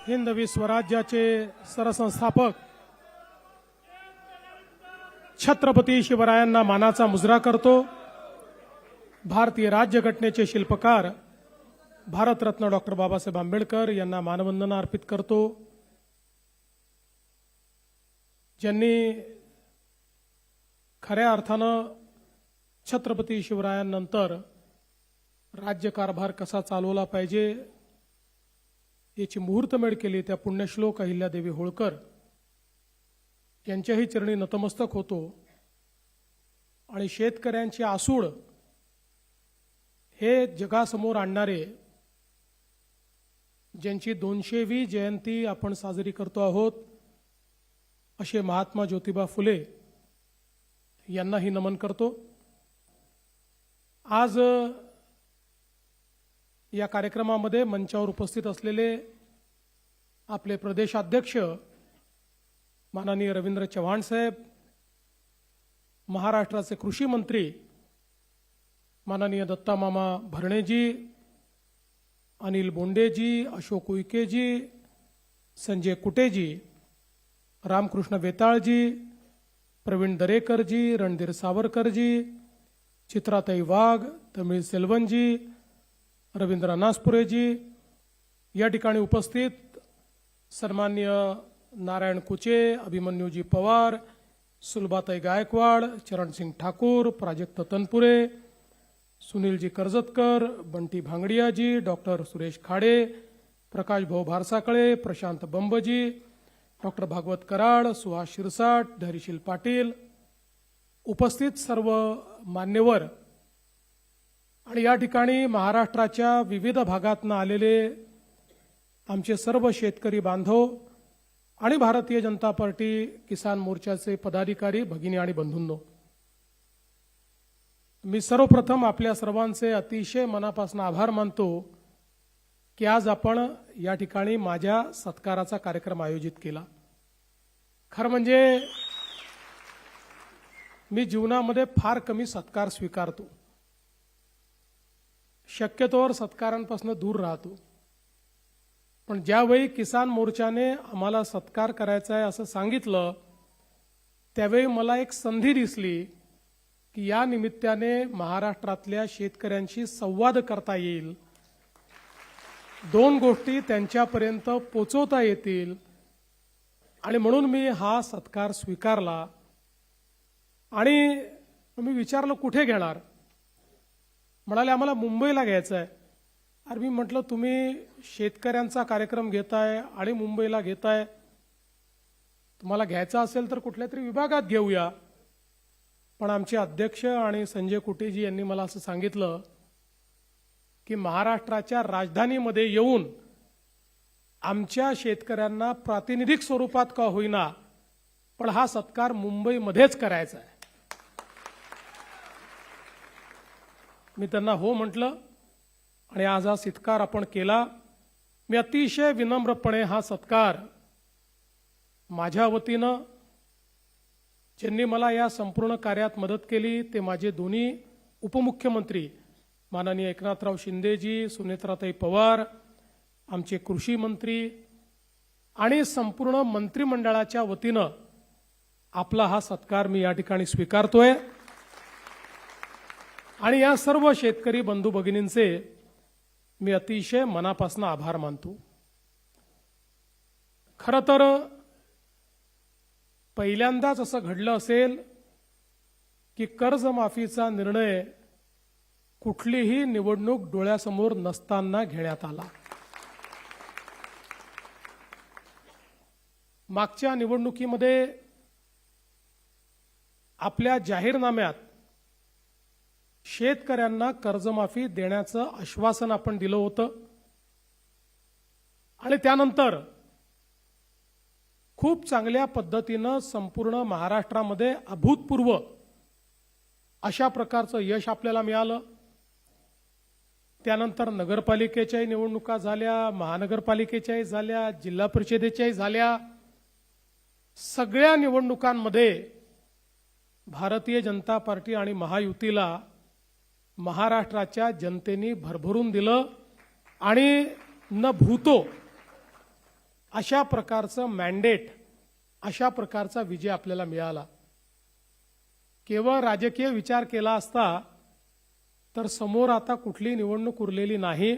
हिंदवी स्वराज्याचे सरसंस्थापक छत्रपती शिवरायांना मानाचा मुजरा करतो। भारतीय राज्यघटनेचे शिल्पकार भारतरत्न डॉक्टर बाबासाहेब आंबेडकर यांना मानवंदना अर्पित करतो। ज्यांनी खऱ्या अर्थानं छत्रपती शिवरायांनंतर राज्यकारभार कसा चालवला पाहिजे याची मुहूर्तमेढ केली त्या पुण्यश्लोक अहिल्यादेवी होळकर यांच्याही चरणी नतमस्तक होतो। आणि शेतकऱ्यांची आसूड हे जगासमोर आणणारे ज्यांची 200वी जयंती आपण साजरी करतो आहोत असे महात्मा ज्योतिबा फुले यांनाही नमन करतो। आज या कार्यक्रमामध्ये मंचावर उपस्थित असलेले आपले प्रदेशाध्यक्ष माननीय रवींद्र चव्हाण साहेब, महाराष्ट्राचे कृषी मंत्री माननीय दत्ता मामा भरणेजी, अनिल बोंडेजी, अशोक उईकेजी, संजय कुटेजी, रामकृष्ण वेताळजी, प्रवीण दरेकरजी, रणधीर सावरकरजी, चित्राताई वाघ, तमिळ सेल्वनजी, रवींद्र अनासपुरेजी, या ठिकाणी उपस्थित सन्माननीय नारायण कुचे, अभिमन्यूजी पवार, सुलभाताई गायकवाड, चरणसिंग ठाकूर, प्राजक्त तनपुरे, सुनीलजी कर्जतकर, बंटी भांगडियाजी, डॉक्टर सुरेश खाडे, प्रकाश भाऊ भारसाकळे, प्रशांत बंबजी, डॉक्टर भागवत कराड, सुहास शिरसाट, धैर्यशील पाटील, उपस्थित सर्व मान्यवर आणि या ठिकाणी महाराष्ट्राच्या विविध भागातून आलेले आमचे सर्व शेतकरी बांधव आणि भारतीय जनता पार्टी किसान मोर्चाचे पदाधिकारी भगिनी आणि बंधूंनो, मी सर्वप्रथम आपल्या सर्वांचे अतिशय मनापासून आभार मानतो की आज आपण या ठिकाणी माझ्या सत्काराचा कार्यक्रम आयोजित केला। खरं म्हणजे मी जीवनामध्ये फार कमी सत्कार स्वीकारतो, शक्यतोवर सत्कारांपासून दूर राहतो, पण ज्यावेळी किसान मोर्चाने आम्हाला सत्कार करायचा आहे असं सांगितलं त्यावेळी मला एक संधी दिसली की या निमित्ताने महाराष्ट्रातल्या शेतकऱ्यांशी संवाद करता येईल, 2 गोष्टी त्यांच्यापर्यंत पोहोचवता येतील आणि म्हणून मी हा सत्कार स्वीकारला। आणि मी विचारलं कुठे घेणार, म्हणाले आम्हाला मुंबईला घ्यायचं आहे। अरे मी म्हटलं तुम्ही शेतकऱ्यांचा कार्यक्रम घेताय आणि मुंबईला घेताय, तुम्हाला घ्यायचा असेल तर कुठल्या तरी विभागात घेऊया। पण आमचे अध्यक्ष आणि संजय कुटेजी यांनी मला असं सांगितलं की महाराष्ट्राच्या राजधानीमध्ये येऊन आमच्या शेतकऱ्यांना प्रातिनिधिक स्वरूपात का होईना पण हा सत्कार मुंबईमध्येच करायचा आहे। मी त्यांना हो म्हटलं आणि आज हा सत्कार आपण केला। मी अतिशय विनम्रपणे हा सत्कार माझ्या वतीनं ज्यांनी मला या संपूर्ण कार्यात मदत केली ते माझे दोन्ही उपमुख्यमंत्री माननीय एकनाथराव शिंदेजी, सुनेत्राताई पवार, आमचे कृषी मंत्री आणि संपूर्ण मंत्रिमंडळाच्या वतीनं आपला हा सत्कार मी या ठिकाणी स्वीकारतोय। आणि या सर्व शेतकरी बंधू भगिनींचे मी अतिशय मनापासून आभार मानतो। खरं तर पहिल्यांदाच असं घडलं असेल की कर्जमाफीचा निर्णय कुठलीही निवडणूक डोळ्यासमोर नसताना घेण्यात आला। मागच्या निवडणुकीमध्ये आपल्या जाहीरनाम्यात शेतकऱ्यांना कर्जमाफी देण्याचं आश्वासन आपण दिलं होतं आणि त्यानंतर खूप चांगल्या पद्धतीनं संपूर्ण महाराष्ट्रामध्ये अभूतपूर्व अशा प्रकारचं यश आपल्याला मिळालं। त्यानंतर नगरपालिकेच्याही निवडणुका झाल्या, महानगरपालिकेच्याही झाल्या, जिल्हा परिषदेच्याही झाल्या। सगळ्या निवडणुकांमध्ये भारतीय जनता पार्टी आणि महायुतीला महाराष्ट्राच्या जनतेने भरभरून दिलं आणि न भूतो अशा प्रकारचं मॅन्डेट, अशा प्रकारचा विजय आपल्याला मिळाला. केवळ राजकीय विचार केला असता तर समोर आता कुठली निवडणूक उरलेली नाही.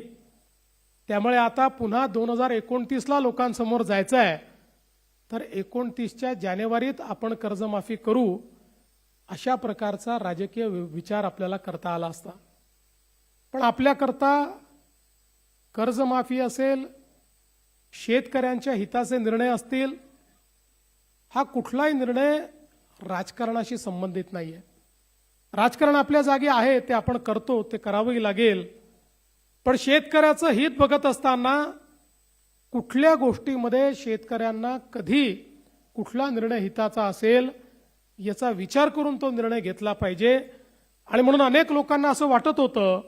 त्यामुळे आता पुन्हा 2029ला लोकांसमोर जायचं आहे. तर 29च्या जानेवारीत आपण कर्जमाफी करू, अशा प्रकारचा राजकीय विचार आपल्याला करता आला असता. पण आपल्याकरता कर्जमाफी असेल, शेतकऱ्यांच्या हिताचे निर्णय असतील, हा कुठलाही निर्णय राजकारणाशी संबंधित नाहीये. राजकारण आपल्या जागी आहे, ते आपण करतो, ते करावंही लागेल. पण शेतकऱ्याचं हित बघत असताना कुठल्या गोष्टीमध्ये शेतकऱ्यांना कधी कुठला निर्णय हिताचा असेल याचा विचार करून तो निर्णय घेतला पाहिजे. आणि म्हणून अनेक लोकांना असं वाटत होतं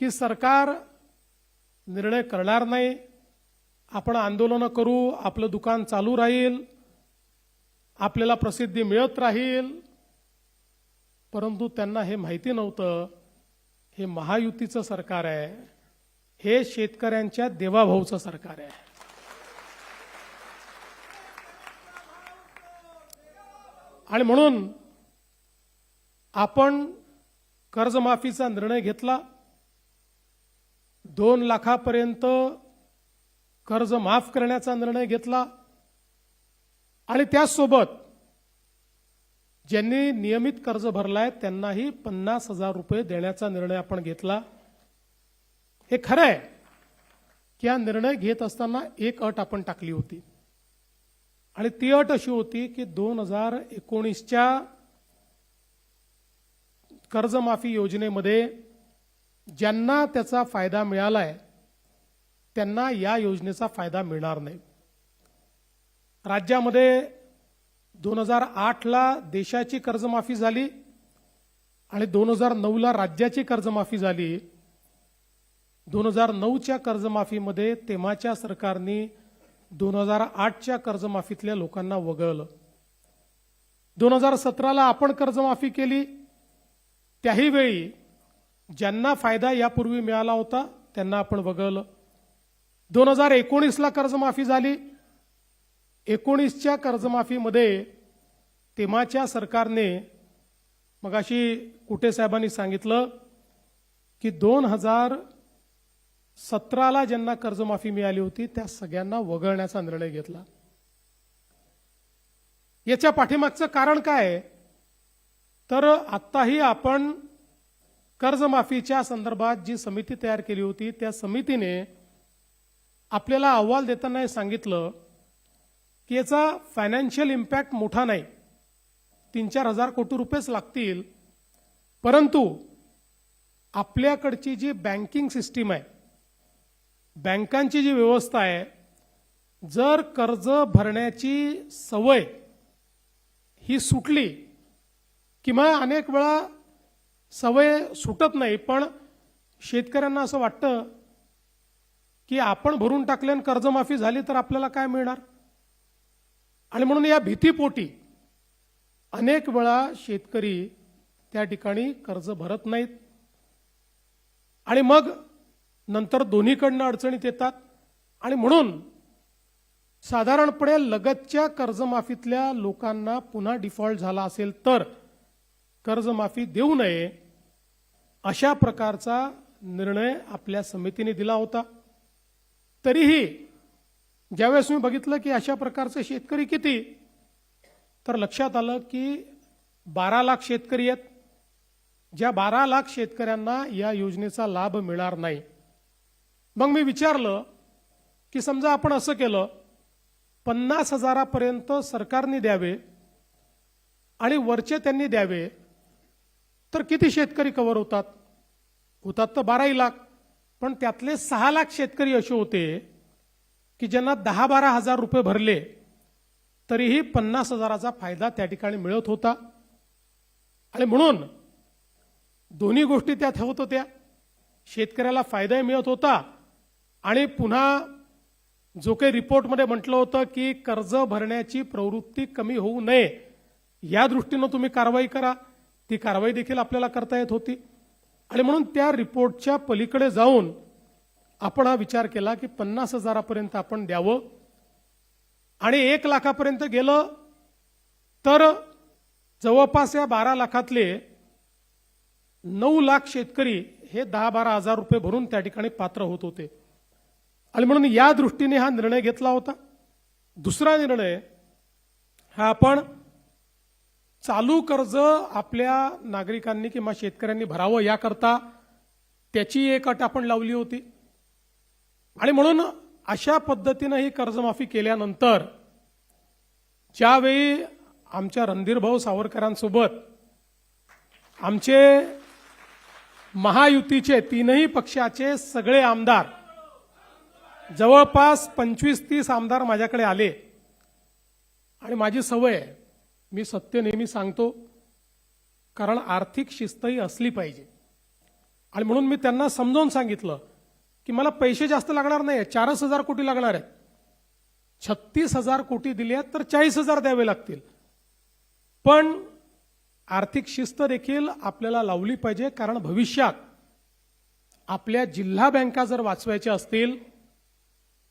की सरकार निर्णय करणार नाही, आपण आंदोलनं करू, आपलं दुकान चालू राहील, आपल्याला प्रसिद्धी मिळत राहील. परंतु त्यांना हे माहिती नव्हतं, हे महायुतीचं सरकार आहे, हे शेतकऱ्यांच्या देवाभाऊचं सरकार आहे. आणि म्हणून आपण कर्जमाफीचा निर्णय घेतला. 2 लाखापर्यंत कर्ज माफ करण्याचा निर्णय घेतला. आणि त्याचसोबत ज्यांनी नियमित कर्ज भरलाय त्यांनाही 50,000 रुपये देण्याचा निर्णय आपण घेतला. हे खरं आहे की हा निर्णय घेत असताना एक अट आपण टाकली होती. आणि ती अट अशी होती की 2019च्या कर्जमाफी योजनेमध्ये ज्यांना त्याचा फायदा मिळालाय त्यांना या योजनेचा फायदा मिळणार नाही. राज्यामध्ये 2008ला देशाची कर्जमाफी झाली आणि 2009ला राज्याची कर्जमाफी झाली. 2009च्या कर्जमाफीमध्ये तेव्हाच्या सरकारने 2008च्या कर्जमाफीतल्या लोकांना वगळलं. 2017ला आपण कर्जमाफी केली, त्याही वेळी ज्यांना फायदा यापूर्वी मिळाला होता त्यांना आपण वगळलं. 2019ला कर्जमाफी झाली. 19च्या कर्जमाफीमध्ये तेव्हाच्या सरकारने, मगाशी कुटे साहेबांनी सांगितलं की 2017ला ज्यांना कर्जमाफी मिळाली होती त्या सगळ्यांना वगळण्याचा निर्णय घेतला. याच्या पाठीमागचं कारण काय? तर आत्ताही आपण कर्जमाफीच्या संदर्भात जी समिती तयार केली होती त्या समितीने आपल्याला अहवाल देताना हे सांगितलं की याचा फायनान्शियल इम्पॅक्ट मोठा नाही, 3-4 हजार कोटी रुपयेच लागतील. परंतु आपल्याकडची जी बँकिंग सिस्टीम आहे, बँकांची जी व्यवस्था आहे, जर कर्ज भरण्याची सवय ही सुटली, किंवा अनेक वेळा सवय सुटत नाही पण शेतकऱ्यांना असं वाटतं की आपण भरून टाकल्यानं कर्जमाफी झाली तर आपल्याला काय मिळणार. आणि म्हणून या भीतीपोटी अनेक वेळा शेतकरी त्या ठिकाणी कर्ज भरत नाहीत आणि मग नंतर दोन्हीकडनं अडचणीत येतात. आणि म्हणून साधारणपणे लगतच्या कर्जमाफीतल्या लोकांना पुन्हा डिफॉल्ट झाला असेल तर कर्जमाफी देऊ नये, अशा प्रकारचा निर्णय आपल्या समितीने दिला होता. तरीही ज्यावेळेस मी बघितलं की अशा प्रकारचे शेतकरी किती, तर लक्षात आलं की 12 लाख शेतकरी आहेत. ज्या 12 लाख शेतकऱ्यांना या योजनेचा लाभ मिळणार नाही. मग मी विचारलं की समजा आपण असं केलं, 50,000पर्यंत सरकारने द्यावे आणि वरचे त्यांनी द्यावे, तर किती शेतकरी कव्हर होतात? होतात तर 12 लाख. पण त्यातले 6 लाख शेतकरी असे होते की ज्यांना 10-12 हजार रुपये भरले तरीही 50,000चा फायदा त्या ठिकाणी मिळत होता. आणि म्हणून दोन्ही गोष्टी त्यात होत होत्या. शेतकऱ्याला फायदाही मिळत होता आणि पुन्हा जो काही रिपोर्टमध्ये म्हटलं होतं की कर्ज भरण्याची प्रवृत्ती कमी होऊ नये या दृष्टीनं तुम्ही कारवाई करा, ती कारवाई देखील आपल्याला करता येत होती. आणि म्हणून त्या रिपोर्टच्या पलीकडे जाऊन आपण हा विचार केला की 50,000पर्यंत आपण द्यावं आणि 1 लाखापर्यंत गेलं तर जवळपास या 12 लाखातले 9 लाख शेतकरी हे 10-12 हजार रुपये भरून त्या ठिकाणी पात्र होत होते आणि म्हणून या दृष्टीने हा निर्णय घेतला होता. दुसरा निर्णय हा आपण चालू कर्ज आपल्या नागरिकांनी किंवा शेतकऱ्यांनी भरावं याकरता त्याची एक अट आपण लावली होती आणि म्हणून अशा पद्धतीनं ही कर्जमाफी केल्यानंतर ज्यावेळी आमच्या रणधीरभाऊ सावरकरांसोबत आमचे महायुतीचे तीनही पक्षाचे सगळे आमदार जवळपास 25-30 आमदार माझ्याकडे आले आणि माझी सवय आहे, मी सत्य नेहमी सांगतो, कारण आर्थिक शिस्तही असली पाहिजे आणि म्हणून मी त्यांना समजावून सांगितलं की मला पैसे जास्त लागणार नाही, 4,000 कोटी लागणार आहेत. 36,000 कोटी दिले आहेत तर 40,000 द्यावे लागतील, पण आर्थिक शिस्त देखील आपल्याला लावली पाहिजे, कारण भविष्यात आपल्या जिल्हा बँका जर वाचवायच्या असतील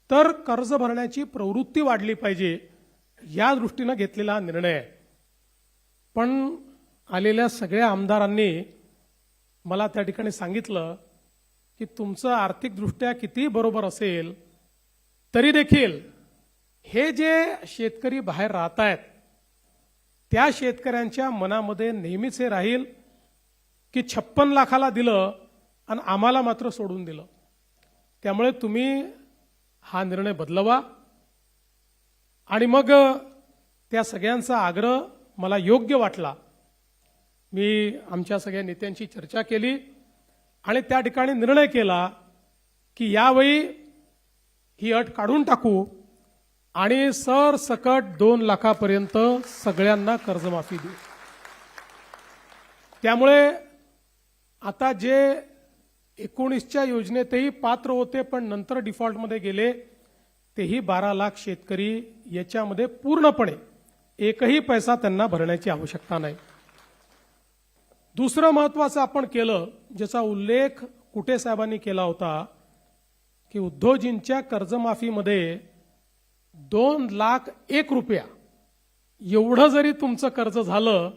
तर कर्ज भरण्याची प्रवृत्ती वाढली पाहिजे, या दृष्टीने घेतलेला हा निर्णय आहे. पण आलेल्या सगळ्या आमदारांनी मला त्या ठिकाणी सांगितलं की तुमचं आर्थिकदृष्ट्या किती बरोबर असेल तरी देखील हे जे शेतकरी बाहेर राहत आहेत त्या शेतकऱ्यांच्या मनामध्ये नेहमीच हे राहील की 56 लाखाला दिलं आणि आम्हाला मात्र सोडून दिलं. त्यामुळे तुम्ही हा निर्णय बदलवा. आणि मग त्या सगळ्यांचा आग्रह मला योग्य वाटला. मी आमच्या सगळ्या नेत्यांशी चर्चा केली आणि त्या ठिकाणी निर्णय केला की यावेळी ही अट काढून टाकू आणि सरसकट 2 लाखापर्यंत सगळ्यांना कर्जमाफी देऊ. त्यामुळे आता जे 19च्या योजनेतही पात्र होते पण नंतर डिफॉल्टमध्ये गेले तेही 12 लाख शेतकरी याच्यामध्ये पूर्णपणे एकही पैसा त्यांना भरण्याची आवश्यकता नाही. दुसरं महत्त्वाचं आपण केलं, ज्याचा उल्लेख कुटे साहेबांनी केला होता, की उद्धवजींच्या कर्जमाफीमध्ये 2,01,000 रुपया एवढं जरी तुमचं कर्ज झालं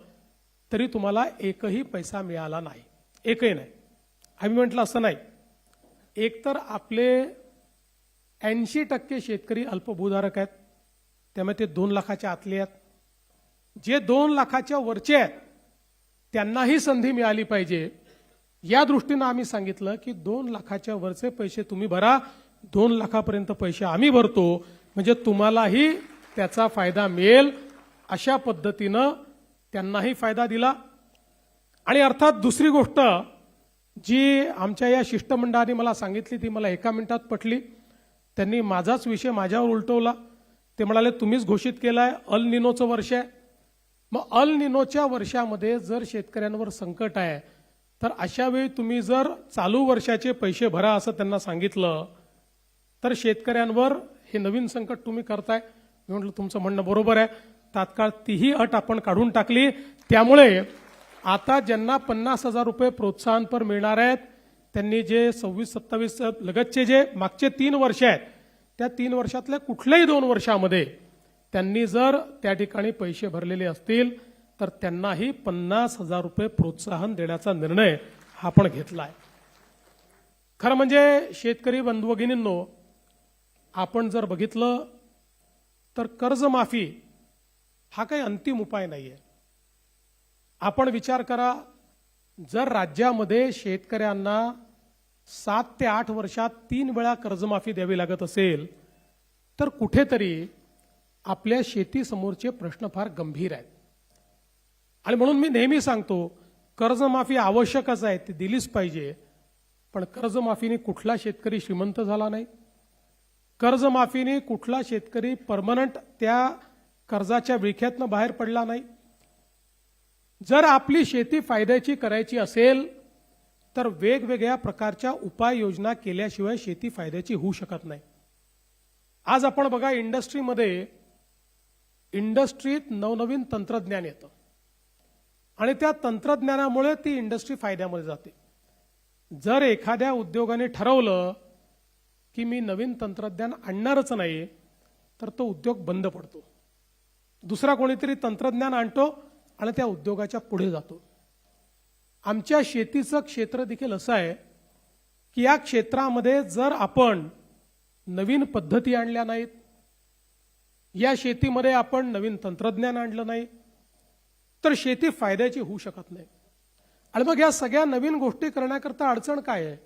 तरी तुम्हाला एकही पैसा मिळाला नाही, एकही नाही. आम्ही म्हटलं असं नाही, एकतर आपले 80% शेतकरी अल्पभूधारक आहेत, त्यामुळे ते 2 लाखाच्या आतले आहेत. जे 2 लाखाच्या वरचे आहेत त्यांनाही संधी मिळाली पाहिजे, या दृष्टीनं आम्ही सांगितलं की 2 लाखाच्या वरचे पैसे तुम्ही भरा, 2 लाखापर्यंत पैसे आम्ही भरतो, म्हणजे तुम्हालाही त्याचा फायदा मिळेल. अशा पद्धतीनं त्यांनाही फायदा दिला. आणि अर्थात दुसरी गोष्ट जी आमच्या या शिष्टमंडळाने मला सांगितली ती मला एका मिनिटात पटली. त्यांनी माझाच विषय माझ्यावर उलटवला. ते म्हणाले तुम्हीच घोषित केलाय अल निनोचं वर्ष आहे. मग अल निनोच्या वर्षामध्ये जर शेतकऱ्यांवर संकट आहे तर अशा वेळी तुम्ही जर चालू वर्षाचे पैसे भरा असं त्यांना सांगितलं तर शेतकऱ्यांवर हे नवीन संकट तुम्ही करताय. मी म्हटलं तुमचं म्हणणं बरोबर आहे. तात्काळ तीही अट आपण काढून टाकली. त्यामुळे आता ज्यांना 50,000 रुपये प्रोत्साहनपर मिळणार आहेत त्यांनी जे 26-27 लगतचे जे मागचे 3 वर्ष आहेत त्या 3 वर्षातल्या कुठल्याही 2 वर्षामध्ये त्यांनी जर त्या ठिकाणी पैसे भरलेले असतील तर त्यांनाही 50,000 रुपये प्रोत्साहन देण्याचा निर्णय हा आपण घेतला आहे. खरं म्हणजे शेतकरी बंधू भगिनींनो, आपण जर बघितलं तर कर्जमाफी हा काही अंतिम उपाय नाहीये. आपण विचार करा, जर राज्यामध्ये शेतकऱ्यांना 7 ते 8 वर्षात 3 वेळा कर्जमाफी द्यावी लागत असेल तर कुठेतरी आपल्या शेतीसमोरचे प्रश्न फार गंभीर आहेत. आणि म्हणून मी नेहमी सांगतो कर्जमाफी आवश्यकच आहे, ती दिलीच पाहिजे. पण कर्जमाफीने कुठला शेतकरी श्रीमंत झाला नाही, कर्जमाफीने कुठला शेतकरी परमनंट त्या कर्जाच्या विळख्यातनं बाहेर पडला नाही. जर आपली शेती फायद्याची करायची असेल तर वेगवेगळ्या प्रकारच्या उपाययोजना केल्याशिवाय शेती फायद्याची होऊ शकत नाही. आज आपण बघा इंडस्ट्रीत नवनवीन तंत्रज्ञान येतं आणि त्या तंत्रज्ञानामुळे ती इंडस्ट्री फायद्यामध्ये जाते. जर एखाद्या उद्योगाने ठरवलं की मी नवीन तंत्रज्ञान आणणारच नाही, तर तो उद्योग बंद पडतो. दुसरा कोणीतरी तंत्रज्ञान आणतो आणि त्या उद्योगाच्या पुढे जातो. आमच्या शेतीचं क्षेत्र देखील असं आहे की या क्षेत्रामध्ये जर आपण नवीन पद्धती आणल्या नाहीत, या शेतीमध्ये आपण नवीन तंत्रज्ञान आणलं नाही, तर शेती फायद्याची होऊ शकत नाही. आणि मग या सगळ्या नवीन गोष्टी करण्याकरता अडचण काय आहे?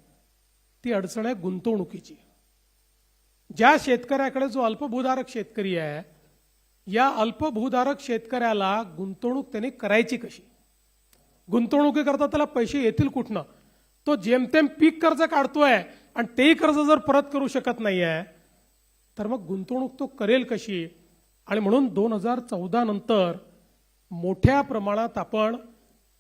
ती अडचण आहे गुंतवणुकीची. ज्या शेतकऱ्याकडे जो अल्पभूधारक शेतकरी आहे, या अल्पभूधारक शेतकऱ्याला गुंतवणूक त्यांनी करायची कशी? गुंतवणुकीकरता त्याला पैसे येतील कुठनं? तो जेमतेम पीक कर्ज काढतोय आणि तेही कर्ज जर परत करू शकत नाहीये, तर मग गुंतवणूक तो करेल कशी? आणि म्हणून 2014 नंतर मोठ्या प्रमाणात आपण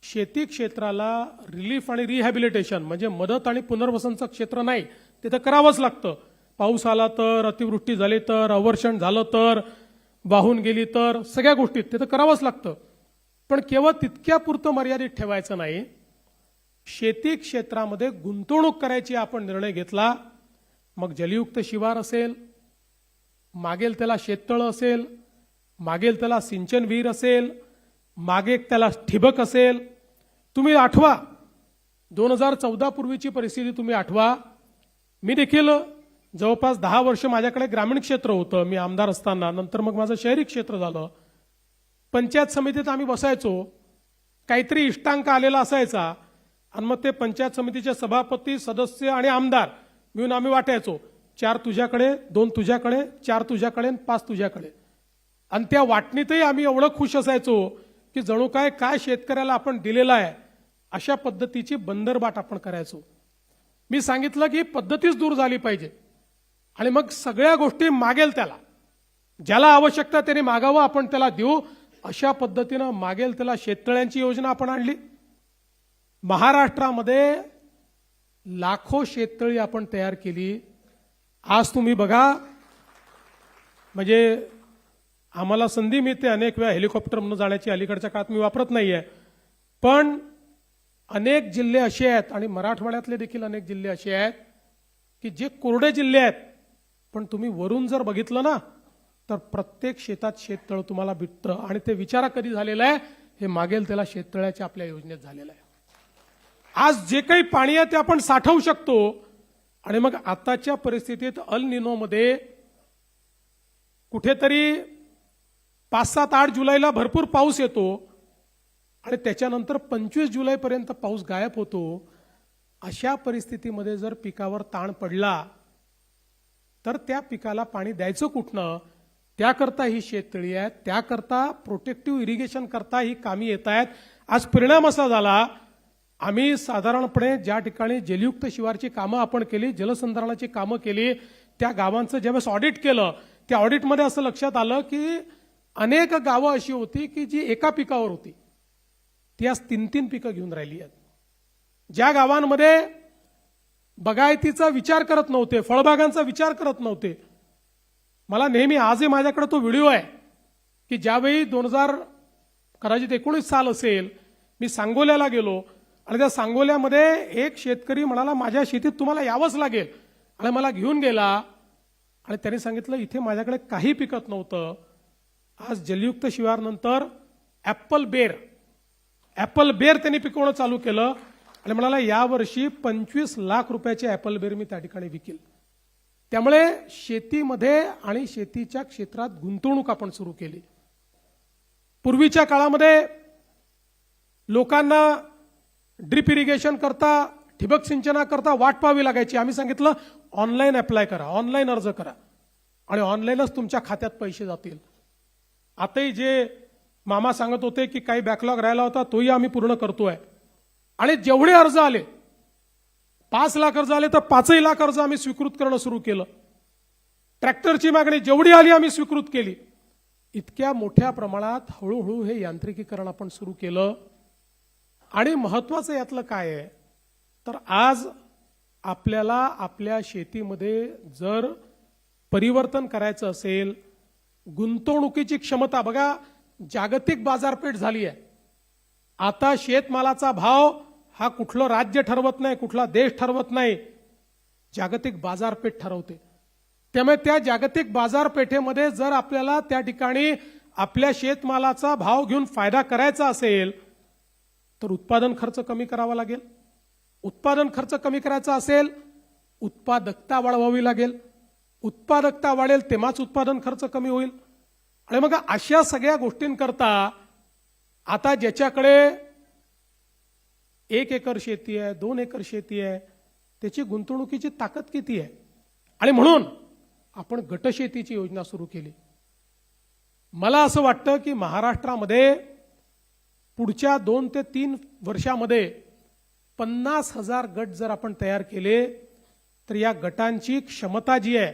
शेती क्षेत्राला रिलीफ आणि रिहॅबिलिटेशन म्हणजे मदत आणि पुनर्वसनचं क्षेत्र नाही, ते तर करावंच लागतं. पाऊस आला तर, अतिवृष्टी झाली तर, अवर्षण झालं तर, वाहून गेली तर, सगळ्या गोष्टीत ते तर करावंच लागतं. पण केवळ तितक्यापुरतं मर्यादित ठेवायचं नाही. शेती क्षेत्रामध्ये गुंतवणूक करायची आपण निर्णय घेतला, मग जलयुक्त शिवार असेल, मागेल त्याला शेततळं असेल, मागेल त्याला सिंचन विहीर असेल, मागे त्याला ठिबक असेल. तुम्ही आठवा 2014 पूर्वीची परिस्थिती तुम्ही आठवा. मी देखील जवळपास 10 वर्ष माझ्याकडे ग्रामीण क्षेत्र होतं मी आमदार असताना. नंतर मग माझं शहरी क्षेत्र झालं. पंचायत समितीत आम्ही बसायचो, काहीतरी इष्टांक आलेला असायचा आणि मग ते पंचायत समितीचे सभापती, सदस्य आणि आमदार मिळून आम्ही वाटायचो. 4 तुझ्याकडे, 2 तुझ्याकडे, 4 तुझ्याकडे, 5 तुझ्याकडे. आणि त्या वाटणीतही आम्ही एवढं खुश असायचो की जणू काय शेतकऱ्याला आपण दिलेला आहे अशा पद्धतीची बंदरबाट आपण करायचो. मी सांगितलं की पद्धतीच दूर झाली पाहिजे आणि मग सगळ्या गोष्टी मागेल त्याला, ज्याला आवश्यकता त्याने मागावं, आपण त्याला देऊ, अशा पद्धतीनं मागेल त्याला शेततळ्यांची योजना आपण आणली. महाराष्ट्रामध्ये लाखो शेततळी आपण तयार केली. आज तुम्ही बघा, म्हणजे आम्हाला संधी मिळते अनेक वेळा हेलिकॉप्टरमधून जाण्याची, अलीकडच्या काळात मी वापरत नाहीये, पण अनेक जिल्हे असे आहेत आणि मराठवाड्यातले देखील अनेक जिल्हे असे आहेत की जे कोरडे जिल्हे आहेत, पण तुम्ही वरून जर बघितलं ना तर प्रत्येक शेतात शेततळ तुम्हाला भेटतं. आणि ते विचारा कधी झालेलं आहे? हे मागेल त्याला शेततळ्याच्या आपल्या योजनेत झालेलं आहे. आज जे काही पाणी आहे ते आपण साठवू शकतो. आणि मग आताच्या परिस्थितीत अल निनोमध्ये कुठेतरी 5, 7, 8 जुलैला भरपूर पाऊस येतो आणि त्याच्यानंतर 25 जुलैपर्यंत पाऊस गायब होतो. अशा परिस्थितीमध्ये जर पिकावर ताण पडला तर त्या पिकाला पाणी द्यायचं कुठनं? त्याकरता ही शेततळी आहेत, त्याकरता प्रोटेक्टिव्ह इरिगेशन करता ही कामी येत आहेत. आज परिणाम असा झाला, आम्ही साधारणपणे ज्या ठिकाणी जलयुक्त शिवारची कामं आपण केली, जलसंधारणाची कामं केली, त्या गावांचं ज्यावेळेस ऑडिट केलं, त्या ऑडिटमध्ये असं लक्षात आलं की अनेक गावं अशी होती की जी एका पिकावर होती, ती आज 3-3 पिकं घेऊन राहिली आहेत. ज्या गावांमध्ये बागायतीचा विचार करत नव्हते, फळबागांचा विचार करत नव्हते. मला नेहमी, आजही माझ्याकडे तो व्हिडिओ आहे की ज्यावेळी 2019 साल असेल, मी सांगोल्याला गेलो आणि त्या सांगोल्यामध्ये एक शेतकरी म्हणाला माझ्या शेतीत तुम्हाला यावंच लागेल, आणि मला घेऊन गेला आणि त्याने सांगितलं इथे माझ्याकडे काही पिकत नव्हतं. आज जलयुक्त शिवारनंतर ऍपल बेर त्यांनी पिकवणं चालू केलं आणि म्हणाला यावर्षी 25 लाख रुपयाचे ऍपल बेर मी त्या ठिकाणी विकेल. त्यामुळे शेतीमध्ये आणि शेतीच्या क्षेत्रात गुंतवणूक आपण सुरू केली. पूर्वीच्या काळामध्ये लोकांना ड्रिप इरिगेशन करता, ठिबक सिंचनाकरता वाट पाहावी लागायची. आम्ही सांगितलं ऑनलाईन अप्लाय करा, ऑनलाईन अर्ज करा आणि ऑनलाईनच तुमच्या खात्यात पैसे जातील. आताही जे मामा सांगत होते की काही बॅकलॉग राहिला होता तोही आम्ही पूर्ण करतोय. आणि जेवढे अर्ज आले, 5 लाख अर्ज आले तर 5 लाख अर्ज आम्ही स्वीकृत करणं सुरू केलं. ट्रॅक्टरची मागणी जेवढी आली आम्ही स्वीकृत केली. इतक्या मोठ्या प्रमाणात हळूहळू हे यांत्रिकीकरण आपण सुरू केलं. आणि महत्वाचं यातलं काय आहे तर आज आपल्याला आपल्या शेतीमध्ये जर परिवर्तन करायचं असेल, गुंतवणुकीची क्षमता बघा, जागतिक बाजारपेठ झाली आहे. आता शेतमालाचा भाव हा कुठलं राज्य ठरवत नाही, कुठला देश ठरवत नाही, जागतिक बाजारपेठ ठरवते. त्यामुळे त्या जागतिक बाजारपेठेमध्ये जर आपल्याला त्या ठिकाणी आपल्या शेतमालाचा भाव घेऊन फायदा करायचा असेल तर उत्पादन खर्च कमी करावा लागेल. उत्पादन खर्च कमी करायचा असेल उत्पादकता वाढवावी लागेल. उत्पादकता वाढेल तेव्हाच उत्पादन खर्च कमी होईल. आणि मग अशा सगळ्या गोष्टींकरता आता ज्याच्याकडे 1 एकर शेती आहे, 2 एकर शेती आहे, त्याची गुंतवणुकीची ताकद किती आहे. आणि म्हणून आपण गटशेतीची योजना सुरू केली. मला असं वाटतं की महाराष्ट्रामध्ये पुढच्या 2 ते 3 वर्षामध्ये 50,000 गट जर आपण तयार केले तर या गटांची क्षमता जी आहे,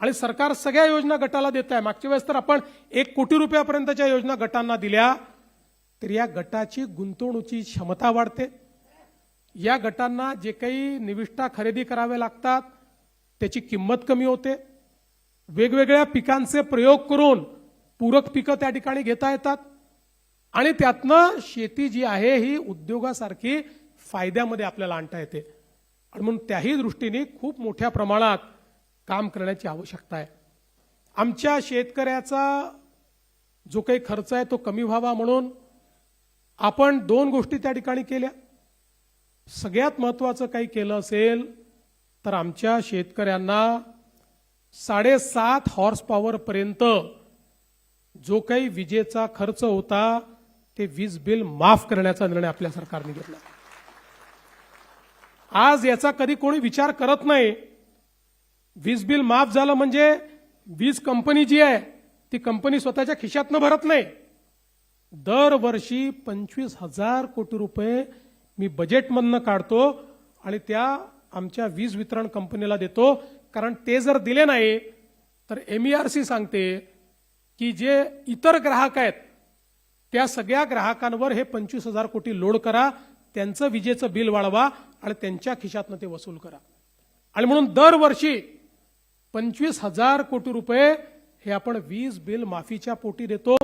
आणि सरकार सगळ्या योजना गटाला देत आहे. मागच्या वेळेस तर आपण 1 कोटी रुपयापर्यंतच्या योजना गटांना दिल्या, तर या गटाची गुंतवणुकीची क्षमता वाढते. या गटांना जे काही निविष्ठा खरेदी करावे लागतात त्याची किंमत कमी होते. वेगवेगळ्या पिकांचे प्रयोग करून पूरक पिकं त्या ठिकाणी घेता येतात आणि त्यातनं शेती जी आहे ही उद्योगासारखी फायद्यामध्ये आपल्याला आणता येते. आणि म्हणून त्याही दृष्टीने खूप मोठ्या प्रमाणात काम करण्याची आवश्यकता आहे. आमच्या शेतकऱ्याचा जो काही खर्च आहे तो कमी व्हावा म्हणून आपण 2 गोष्टी त्या ठिकाणी केल्या. सगळ्यात महत्त्वाचं काही केलं असेल तर आमच्या शेतकऱ्यांना 7.5 हॉर्स पॉवर पर्यंत जो काही विजेचा खर्च होता ते वीज बिल माफ करण्याचा निर्णय आपल्या सरकारने घेतला. आज याचा कधी कोणी विचार करत नाही. वीज बिल माफ झालं म्हणजे वीज कंपनी जी आहे ती कंपनी स्वतःच्या खिशातनं भरत नाही. दरवर्षी 25,000 कोटी रुपये मी बजेटमधनं काढतो आणि त्या आमच्या वीज वितरण कंपनीला देतो. कारण ते जर दिले नाही तर MERC सांगते की जे इतर ग्राहक आहेत त्या सगळ्या ग्राहकांवर हे 25,000 कोटी लोड करा, त्यांचं विजेचं बिल वाढवा आणि त्यांच्या खिशातनं ते वसूल करा. आणि म्हणून दरवर्षी 25,000 कोटी रुपये हे आपण वीज बिल माफीच्या पोटी देतो.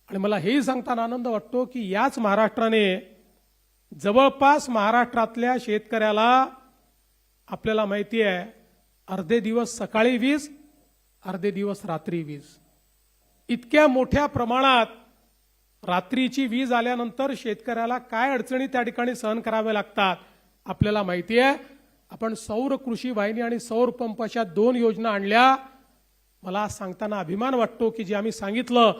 आणि मला हेही सांगताना आनंद वाटतो की याच महाराष्ट्राने जवळपास महाराष्ट्रातल्या शेतकऱ्याला आपल्याला माहिती आहे अर्धे दिवस सकाळी वीज, अर्धे दिवस रात्री वीज, इतक्या मोठ्या प्रमाणात रात्रीची वीज आल्यानंतर शेतकऱ्याला काय अडचणी त्या ठिकाणी सहन कराव्या लागतात आपल्याला माहिती आहे. आपण सौर कृषी वाहिनी आणि सौर पंप अशा 2 योजना आणल्या. मला सांगताना अभिमान वाटतो की जे आम्ही सांगितलं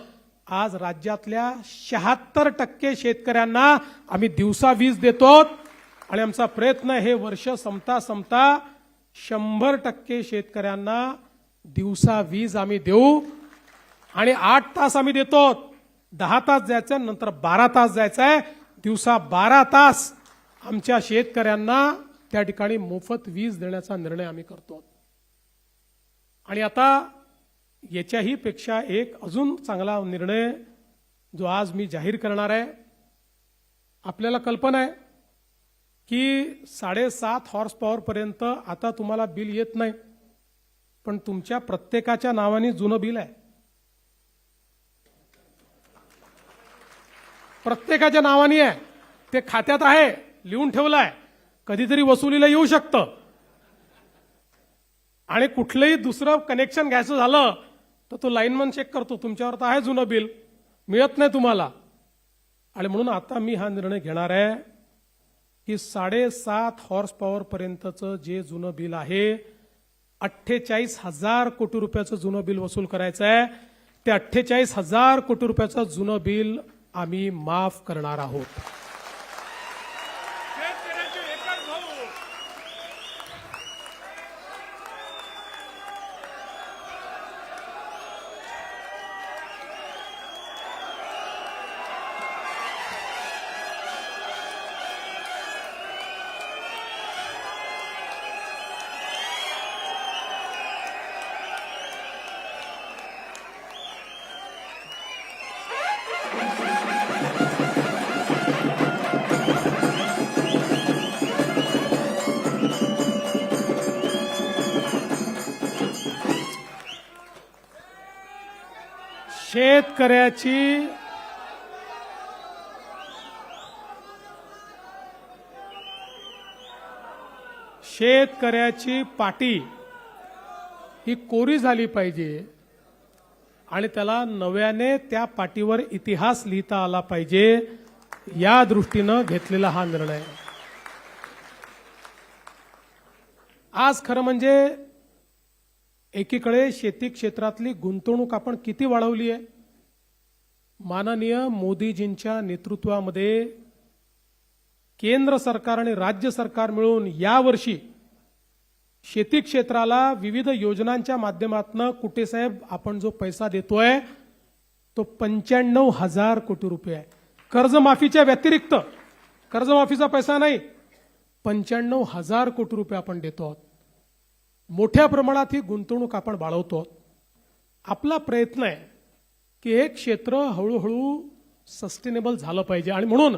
आज राज्यातल्या 76% शेतकऱ्यांना आम्ही दिवसा वीज देतो. आणि आमचा प्रयत्न हे वर्ष संपता संपता 100% शेतकऱ्यांना दिवसा वीज आम्ही देऊ. आणि 8 तास आम्ही देतो. 10 तास जायचंय, नंतर 12 तास जायचंय. दिवसा 12 तास आमच्या शेतकऱ्यांना त्या ठिकाणी मोफत वीज देण्याचा निर्णय आम्ही करतो. आणि आता याच्याही पेक्षा एक अजून चांगला निर्णय जो आज मी जाहीर करणार आहे. आपल्याला कल्पना आहे की 7.5 हॉर्स पॉवर पर्यंत आता तुम्हाला बिल येत नाही, पण तुमच्या प्रत्येकाच्या नावाने जुनं बिल आहे. प्रत्येकाच्या नावाने आहे, ते खात्यात आहे, लिहून ठेवलं आहे, कधीतरी वसुलीला येऊ शकतं. आणि कुठलंही दुसरं कनेक्शन घ्यायचं झालं तर तो लाईनमन चेक करतो, तुमच्यावर तर आहे जुनं बिल, मिळत नाही तुम्हाला. आणि म्हणून आता मी हा निर्णय घेणार आहे की 7.5 हॉर्स पॉवर पर्यंतचं जे जुनं बिल आहे 48,000 कोटी रुपयाचं जुनं बिल वसूल करायचं आहे. ते 48,000 कोटी रुपयाचं जुनं बिल आम्ही माफ करणार आहोत. शेतकऱ्याची पाटी ही कोरी झाली पाहिजे आणि त्याला नव्याने त्या पाटीवर इतिहास लिहिता आला पाहिजे, या दृष्टीनं घेतलेला हा निर्णय आहे. आज खरं म्हणजे एकीकडे शेती क्षेत्रातली गुंतवणूक आपण किती वाढवली आहे. माननीय मोदीजींच्या नेतृत्वामध्ये केंद्र सरकार आणि राज्य सरकार मिळून यावर्षी शेती क्षेत्राला विविध योजनांच्या माध्यमातून कुटे साहेब आपण जो पैसा देतोय तो 95,000 कोटी रुपये आहे. कर्जमाफीच्या व्यतिरिक्त, कर्जमाफीचा पैसा नाही, 95,000 कोटी रुपये आपण देतो आहोत. मोठ्या प्रमाणात ही गुंतवणूक आपण वाढवतो. आपला प्रयत्न आहे की हे क्षेत्र हळूहळू सस्टेनेबल झालं पाहिजे आणि म्हणून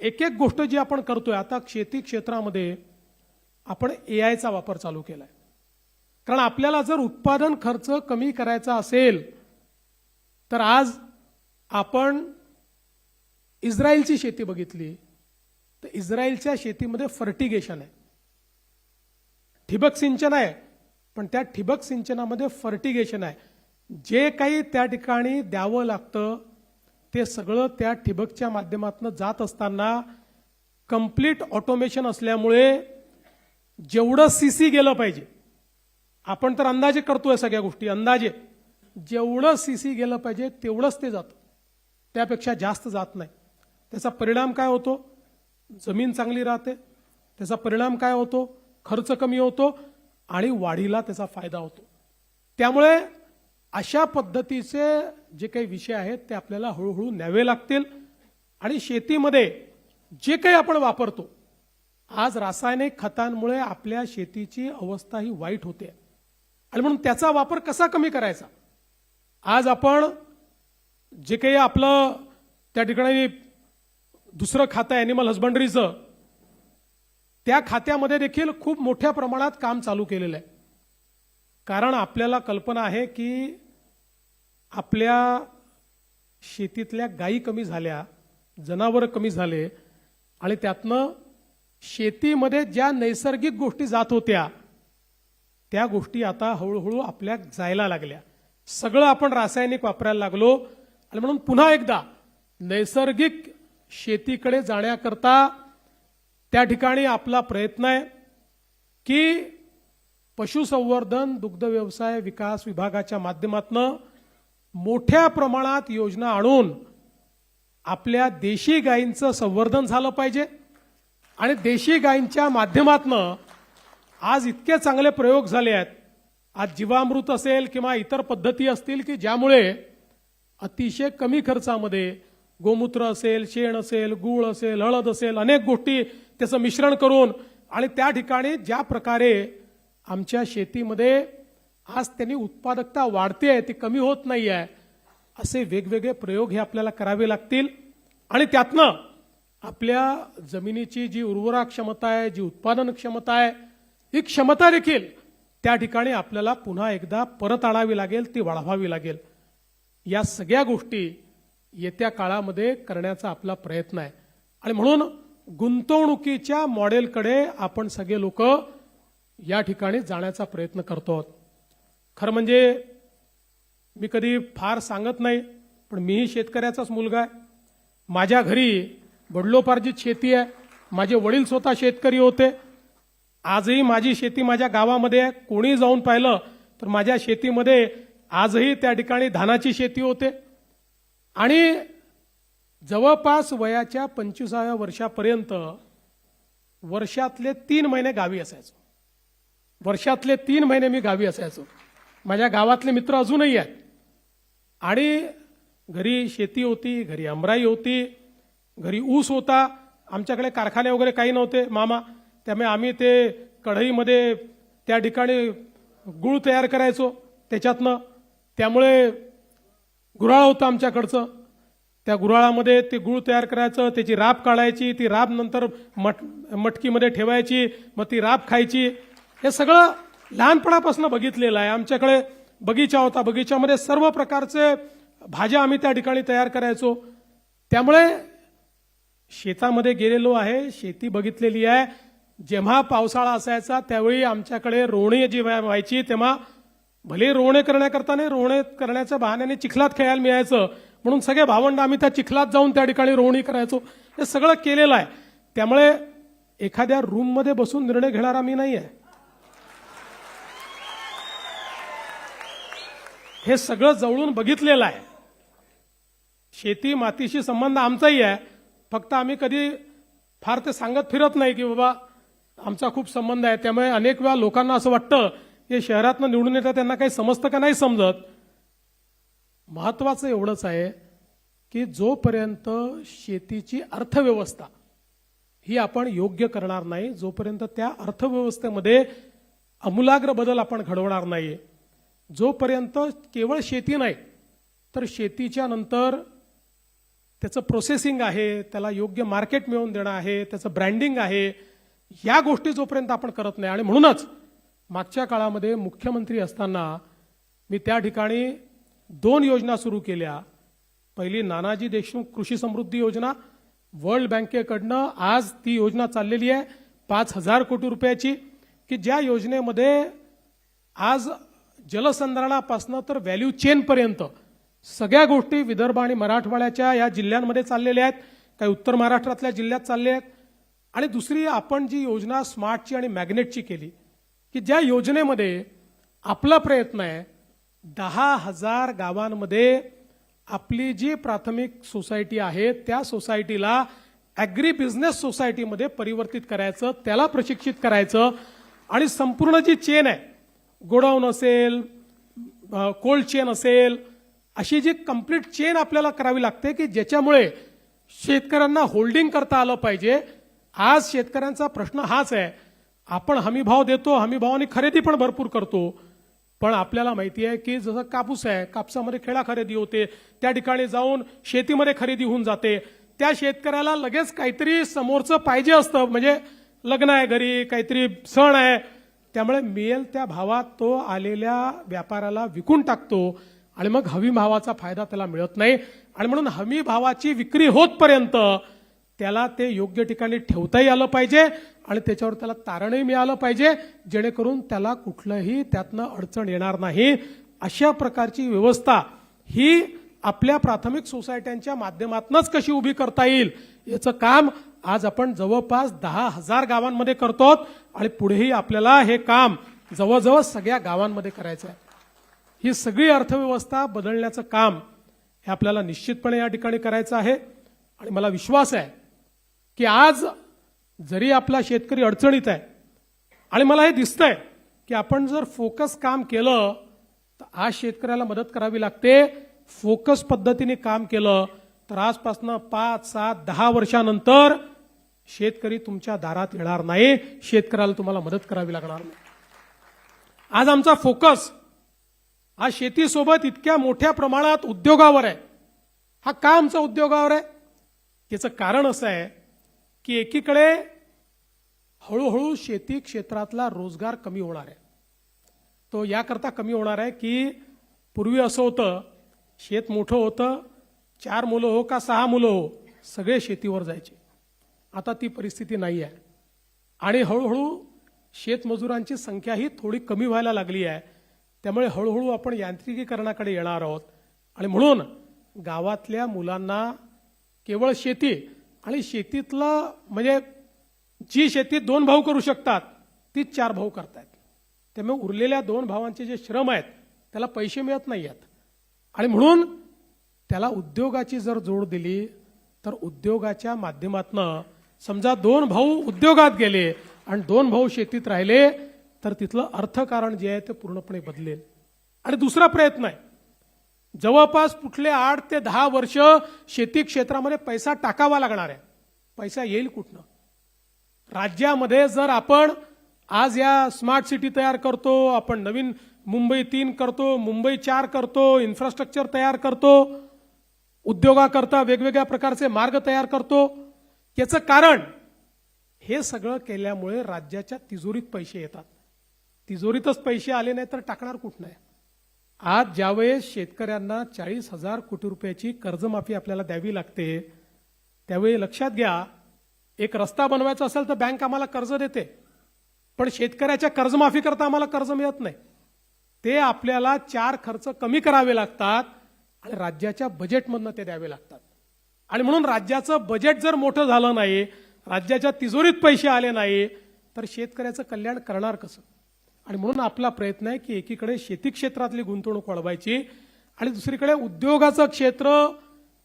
एक एक गोष्ट जी आपण करतोय, आता शेती क्षेत्रामध्ये आपण एआयचा वापर चालू केलाय. कारण आपल्याला जर उत्पादन खर्च कमी करायचा असेल तर आज आपण इस्रायलची शेती बघितली तर इस्रायलच्या शेतीमध्ये फर्टिगेशन आहे, ठिबक सिंचन आहे, पण त्या ठिबक सिंचनामध्ये फर्टिगेशन आहे. जे काही त्या ठिकाणी द्यावं लागतं ते सगळं त्या ठिबकच्या माध्यमातून जात असताना कंप्लीट ऑटोमेशन असल्यामुळे जेवढं सीसी गेलं पाहिजे, आपण तर अंदाजे करतोय सगळ्या गोष्टी, अंदाजे जेवढं सीसी गेलं पाहिजे तेवढंच ते जातं, त्यापेक्षा जास्त जात नाही. त्याचा परिणाम काय होतो? जमीन चांगली राहते. त्याचा परिणाम काय होतो? खर्च कमी होतो आणि वाढीला त्याचा फायदा होतो. त्यामुळे अशा पद्धतीचे जे काही विषय आहेत ते आपल्याला हळूहळू न्यावे लागतील. आणि शेतीमध्ये जे काही आपण वापरतो, आज रासायनिक खतांमुळे आपल्या शेतीची अवस्था ही वाईट होते आणि म्हणून त्याचा वापर कसा कमी करायचा. आज आपण जे काही आपलं त्या ठिकाणी दुसरं खातं आहे ॲनिमल हजबंडरीचं, त्या खात्यामध्ये देखील खूप मोठ्या प्रमाणात काम चालू केलेलं आहे. कारण आपल्याला कल्पना आहे की आपल्या शेतीतल्या गायी कमी झाल्या, जनावरं कमी झाले आणि त्यातनं शेतीमध्ये ज्या नैसर्गिक गोष्टी जात होत्या त्या गोष्टी आता हळूहळू आपल्या जायला लागल्या. सगळं आपण रासायनिक वापरायला लागलो आणि म्हणून पुन्हा एकदा नैसर्गिक शेतीकडे जाण्याकरता त्या ठिकाणी आपला प्रयत्न आहे की पशुसंवर्धन दुग्ध व्यवसाय विकास विभागाच्या माध्यमातून मोठ्या प्रमाणात योजना आणून आपल्या देशी गायींचं संवर्धन झालं पाहिजे. आणि देशी गायींच्या माध्यमातून आज इतके चांगले प्रयोग झाले आहेत. आज जीवामृत असेल किंवा इतर पद्धती असतील की ज्यामुळे अतिशय कमी खर्चामध्ये गोमूत्र असेल, शेण असेल, गूळ असेल, हळद असेल, अनेक गोष्टी त्याचं मिश्रण करून आणि त्या ठिकाणी ज्या प्रकारे आमच्या शेतीमध्ये आज त्यांनी उत्पादकता वाढते आहे, ती कमी होत नाही आहे, असे वेगवेगळे प्रयोग हे आपल्याला करावे लागतील. आणि त्यातनं आपल्या जमिनीची जी उर्वरा क्षमता आहे, जी उत्पादन क्षमता आहे, ही क्षमता देखील त्या ठिकाणी आपल्याला पुन्हा एकदा परत आणावी लागेल, ती वाढवावी लागेल. या सगळ्या गोष्टी येत्या काळामध्ये करण्याचा आपला प्रयत्न आहे. आणि म्हणून गुंतवणुकीच्या मॉडेलकडे आपण सगळे लोक या ठिकाणी जाण्याचा प्रयत्न करतो आहोत. खरं म्हणजे मी कधी फार सांगत नाही, पण मीही शेतकऱ्याचाच मुलगा आहे. माझ्या घरी वडिलोपार्जित शेती आहे. माझे वडील स्वतः शेतकरी होते. आजही माझी शेती माझ्या गावामध्ये आहे. कोणी जाऊन पाहिलं तर माझ्या शेतीमध्ये आजही त्या ठिकाणी धानाची शेती होते. आणि जवळपास वयाच्या 25व्या वर्षापर्यंत वर्षातले 3 महिने गावी असायचो. वर्षातले 3 महिने मी गावी असायचो. माझ्या गावातले मित्र अजूनही आहेत. आणि घरी शेती होती, घरी आमराई होती, घरी ऊस होता. आमच्याकडे कारखाने वगैरे काही नव्हते मामा, त्यामुळे आम्ही ते कढईमध्ये त्या ठिकाणी गुळ तयार करायचो त्याच्यातनं. त्यामुळे गुऱ्हाळ होतं आमच्याकडचं. त्या गुऱ्हाळामध्ये ते गुळ तयार करायचं, त्याची राब काढायची, ती राब नंतर मटकीमध्ये ठेवायची, मग ती राब खायची. हे सगळं लहानपणापासून बघितलेलं आहे. आमच्याकडे बगीचा होता, बगीच्यामध्ये सर्व प्रकारचे भाज्या आम्ही त्या ठिकाणी तयार करायचो. त्यामुळे शेतामध्ये गेलेलो आहे, शेती बघितलेली आहे. जेव्हा पावसाळा असायचा त्यावेळी आमच्याकडे रोवणी जी व्हायची तेव्हा भले रोवणे करण्याकरता नाही, रोवणे करण्याच्या बहाण्याने चिखलात खेळायला मिळायचं म्हणून सगळे भावंड आम्ही त्या चिखलात जाऊन त्या ठिकाणी रोवणी करायचो. हे सगळं केलेलं आहे. त्यामुळे एखाद्या रूममध्ये बसून निर्णय घेणारा मी नाही आहे. हे सगळं जवळून बघितलेलं आहे. शेती मातीशी संबंध आमचाही आहे. फक्त आम्ही कधी फार ते सांगत फिरत नाही की बाबा आमचा खूप संबंध आहे. त्यामुळे अनेक वेळा लोकांना असं वाटतं की शहरातनं निवडून येतात त्यांना काही समजतं का नाही समजत. महत्वाचं एवढंच आहे की जोपर्यंत शेतीची अर्थव्यवस्था ही आपण योग्य करणार नाही, जोपर्यंत त्या अर्थव्यवस्थेमध्ये आमूलाग्र बदल आपण घडवणार नाही, जोपर्यंत केवळ शेती नाही तर शेतीच्या नंतर त्याचं प्रोसेसिंग आहे, त्याला योग्य मार्केट मिळवून देणं आहे, त्याचं ब्रँडिंग आहे, या गोष्टी जोपर्यंत आपण करत नाही. आणि म्हणूनच मागच्या काळामध्ये मुख्यमंत्री असताना मी त्या ठिकाणी 2 योजना सुरू केल्या. पहिली नानाजी देशमुख कृषी समृद्धी योजना, वर्ल्ड बँकेकडनं आज ती योजना चाललेली आहे 5,000 कोटी रुपयाची, की ज्या योजनेमध्ये आज जलसंधारणापासून तर व्हॅल्यू चेनपर्यंत सगळ्या गोष्टी विदर्भ आणि मराठवाड्याच्या या जिल्ह्यांमध्ये चाललेल्या आहेत, काही उत्तर महाराष्ट्रातल्या जिल्ह्यात चालले आहेत. आणि दुसरी आपण जी योजना स्मार्टची आणि मॅग्नेटची केली, की ज्या योजनेमध्ये आपला प्रयत्न आहे 10,000 गावांमध्ये आपली जी प्राथमिक सोसायटी आहे त्या सोसायटीला ॲग्री बिझनेस सोसायटीमध्ये परिवर्तित करायचं, त्याला प्रशिक्षित करायचं. आणि संपूर्ण जी चेन आहे, गोडाऊन असेल, कोल्ड चेन असेल, अशी जी कंप्लीट चेन आपल्याला करावी लागते की ज्याच्यामुळे शेतकऱ्यांना होल्डिंग करता आलं पाहिजे. आज शेतकऱ्यांचा प्रश्न हाच आहे, आपण हमी भाव देतो, हमी भावाने खरेदी पण भरपूर करतो, पण आपल्याला माहिती आहे की जसं कापूस आहे, कापसामध्ये खेळा खरेदी होते, त्या ठिकाणी जाऊन शेतीमध्ये खरेदी होऊन जाते. त्या शेतकऱ्याला लगेच काहीतरी समोरचं पाहिजे असतं, म्हणजे लग्न आहे घरी, काहीतरी सण आहे, त्यामुळे मिळेल त्या भावात तो आलेल्या व्यापाऱ्याला विकून टाकतो आणि मग हमी भावाचा फायदा त्याला मिळत नाही. आणि म्हणून हमी भावाची विक्री होतपर्यंत त्याला ते योग्य ठिकाणी ठेवताही आलं पाहिजे आणि त्याच्यावर त्याला तारणही मिळालं पाहिजे, जेणेकरून त्याला कुठलंही त्यातनं अडचण येणार नाही. अशा प्रकारची व्यवस्था ही आपल्या प्राथमिक सोसायट्यांच्या माध्यमातूनच कशी उभी करता येईल याचं काम आज आपण जवळपास 10,000 गावांमध्ये करतो आणि पुढेही आपल्याला हे काम जवळजवळ सगळ्या गावांमध्ये करायचं आहे. ही सगळी अर्थव्यवस्था बदलण्याचं काम हे आपल्याला निश्चितपणे या ठिकाणी करायचं आहे. आणि मला विश्वास आहे की आज जरी आपला शेतकरी अडचणीत आहे आणि मला हे दिसतंय की आपण जर फोकस काम केलं तर आज शेतकऱ्याला मदत करावी लागते. फोकस पद्धतीने काम केलं तर आजपासून 5, 7, 10 वर्षानंतर शेतकरी तुमच्या दारात येणार नाही, शेतकऱ्याला तुम्हाला मदत करावी लागणार नाही. आज आमचा फोकस हा शेतीसोबत इतक्या मोठ्या प्रमाणात उद्योगावर आहे. हा का आमचा उद्योगावर आहे? याचं कारण असं आहे की एकीकडे हळूहळू शेती क्षेत्रातला रोजगार कमी होणार आहे. तो याकरता कमी होणार आहे की पूर्वी असं होतं, शेत मोठं होतं, 4 मुलं हो का 6 मुलं हो सगळे शेतीवर जायचे. आता ती परिस्थिती नाही आहे आणि हळूहळू शेतमजुरांची संख्याही थोडी कमी व्हायला लागली आहे. त्यामुळे हळूहळू आपण यांत्रिकीकरणाकडे येणार आहोत आणि म्हणून गावातल्या मुलांना केवळ शेती आणि शेतीतलं म्हणजे जी शेती 2 भाऊ करू शकतात तीच 4 भाऊ करतायत. त्यामुळे उरलेल्या 2 भावांचे जे श्रम आहेत त्याला पैसे मिळत नाही आहेत आणि म्हणून त्याला उद्योगाची जर जोड दिली तर उद्योगाच्या माध्यमातनं समजा 2 भाऊ उद्योगात गेले आणि 2 भाऊ शेतीत राहिले तर तिथलं अर्थकारण जे आहे ते पूर्णपणे बदलेल. आणि दुसरा प्रयत्न आहे, जवळपास कुठले 8 ते 10 वर्ष शेती क्षेत्रामध्ये पैसा टाकावा लागणार आहे. पैसा येईल कुठनं? राज्यामध्ये जर आपण आज या स्मार्ट सिटी तयार करतो, आपण नवीन मुंबई 3 करतो, मुंबई 4 करतो, इन्फ्रास्ट्रक्चर तयार करतो, उद्योगाकरता वेगवेगळ्या प्रकारचे मार्ग तयार करतो, याचं कारण हे सगळं केल्यामुळे राज्याच्या तिजोरीत पैसे येतात. तिजोरीतच पैसे आले नाही तर टाकणार कुठं नाही. आज ज्यावेळेस शेतकऱ्यांना 40,000 कोटी रुपयाची कर्जमाफी आपल्याला द्यावी लागते त्यावेळी लक्षात घ्या, एक रस्ता बनवायचा असेल तर बँक आम्हाला कर्ज देते, पण शेतकऱ्याच्या कर्जमाफी करता आम्हाला कर्ज मिळत नाही. ते आपल्याला 4 खर्च कमी करावे लागतात आणि राज्याच्या बजेटमधनं ते द्यावे लागतात. आणि म्हणून राज्याचं बजेट जर मोठं झालं नाही, राज्याच्या तिजोरीत पैसे आले नाही, तर शेतकऱ्याचं कल्याण करणार कसं? आणि म्हणून आपला प्रयत्न आहे की एकीकडे शेती क्षेत्रातली गुंतवणूक वाढवायची आणि दुसरीकडे उद्योगाचं क्षेत्र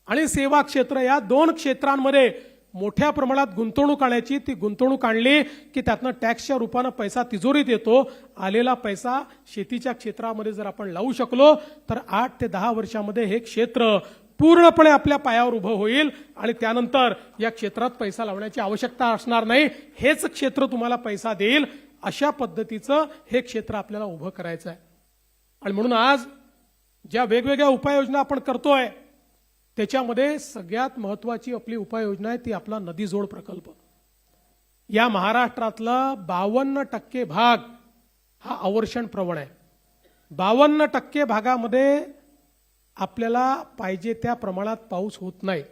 आणि सेवा क्षेत्र या 2 क्षेत्रांमध्ये मोठ्या प्रमाणात गुंतवणूक आणायची. ती गुंतवणूक आणली की त्यातनं टॅक्सच्या रूपानं पैसा तिजोरीत येतो. आलेला पैसा शेतीच्या क्षेत्रामध्ये जर आपण लावू शकलो तर 8 ते 10 वर्षामध्ये हे क्षेत्र पूर्णपणे आपल्या पायावर उभं होईल आणि त्यानंतर या क्षेत्रात पैसा लावण्याची आवश्यकता असणार नाही. हेच क्षेत्र तुम्हाला पैसा देईल. अशा पद्धतीचं हे क्षेत्र आपल्याला उभं करायचं आहे. आणि म्हणून आज ज्या वेगवेगळ्या उपाययोजना आपण करतोय त्याच्यामध्ये सगळ्यात महत्वाची आपली उपाययोजना आहे ती आपला नदीजोड प्रकल्प. या महाराष्ट्रातला 52% भाग हा अवर्षण प्रवण आहे. 52% भागामध्ये आपल्याला पाहिजे त्या प्रमाणात पाऊस होत नाही.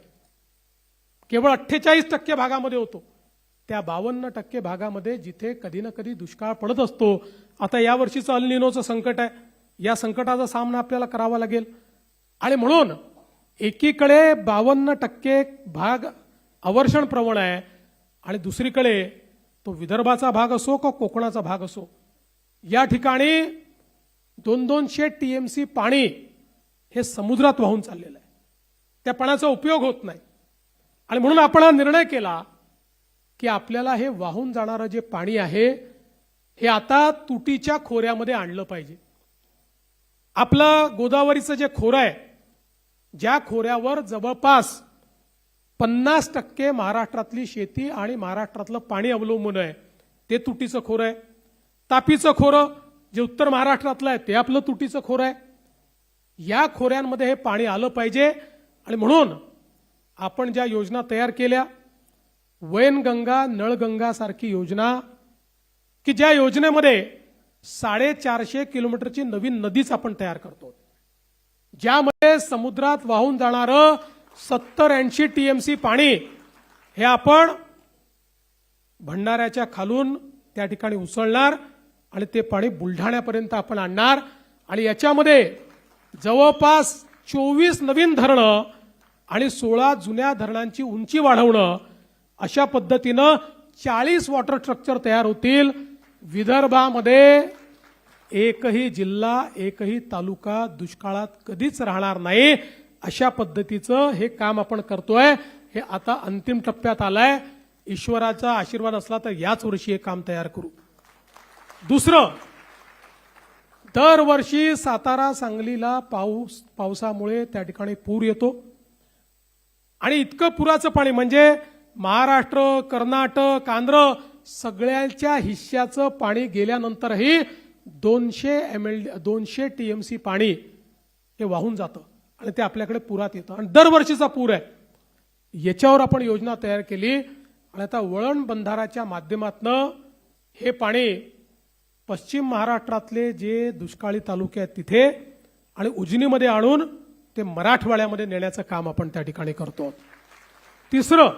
केवळ 48% भागामध्ये होतो. त्या 52% भागामध्ये जिथे कधी ना कधी दुष्काळ पडत असतो. आता या वर्षीचं अल निनोचं संकट आहे. या संकटाचा सामना आपल्याला करावा लागेल. आणि म्हणून एकीकडे 52% भाग अवर्षण प्रवण आहे आणि दुसरीकडे तो विदर्भाचा भाग असो का कोकणाचा भाग असो, या ठिकाणी 200 TMC पाणी हे समुद्रात वाहून चाललेलं आहे. त्या पाण्याचा उपयोग होत नाही. आणि म्हणून आपण हा निर्णय केला की आपल्याला हे वाहून जाणारं जे पाणी आहे हे आता तुटीच्या खोऱ्यामध्ये आणलं पाहिजे. आपलं गोदावरीचं जे खोरं आहे, ज्या खोऱ्यावर जवळपास 50% महाराष्ट्रातली शेती आणि महाराष्ट्रातलं पाणी अवलंबून आहे, ते तुटीचं खोरं आहे. तापीचं खोरं जे उत्तर महाराष्ट्रातलं आहे ते आपलं तुटीचं खोरं आहे. या खोऱ्यांमध्ये हे पाणी आलं पाहिजे. आणि म्हणून आपण ज्या योजना तयार केल्या, वैनगंगा नळगंगा सारखी योजना, की ज्या योजनेमध्ये 450 किलोमीटरची नवीन नदीच आपण तयार करतो, ज्यामध्ये समुद्रात वाहून जाणारं 70-80 TMC पाणी हे आपण भंडाऱ्याच्या खालून त्या ठिकाणी उसळणार आणि ते पाणी बुलढाण्यापर्यंत आपण आणणार. आणि याच्यामध्ये जवळपास 24 नवीन धरणं आणि 16 जुन्या धरणांची उंची वाढवणं, अशा पद्धतीनं 40 वॉटर स्ट्रक्चर तयार होतील. विदर्भामध्ये एकही जिल्हा एकही तालुका दुष्काळात कधीच राहणार नाही. अशा पद्धतीचं हे काम आपण करतोय. हे आता अंतिम टप्प्यात आलंय. ईश्वराचा आशीर्वाद असला तर याच वर्षी हे काम तयार करू. दुसरं, दरवर्षी सातारा सांगलीला पावसामुळे त्या ठिकाणी पूर येतो आणि इतकं पुराचं पाणी म्हणजे महाराष्ट्र, कर्नाटक, आंध्र सगळ्यांच्या हिश्श्याचं पाणी गेल्यानंतरही 200 TMC पाणी हे वाहून जातं आणि ते आपल्याकडे पुरात येतं आणि दरवर्षीचा पूर आहे. याच्यावर आपण योजना तयार केली आणि आता वळण बंधाराच्या माध्यमातून हे पाणी पश्चिम महाराष्ट्रातले जे दुष्काळी तालुके आहेत तिथे आणि उजनीमध्ये आणून ते मराठवाड्यामध्ये नेण्याचं काम आपण त्या ठिकाणी करतो. तिसरं,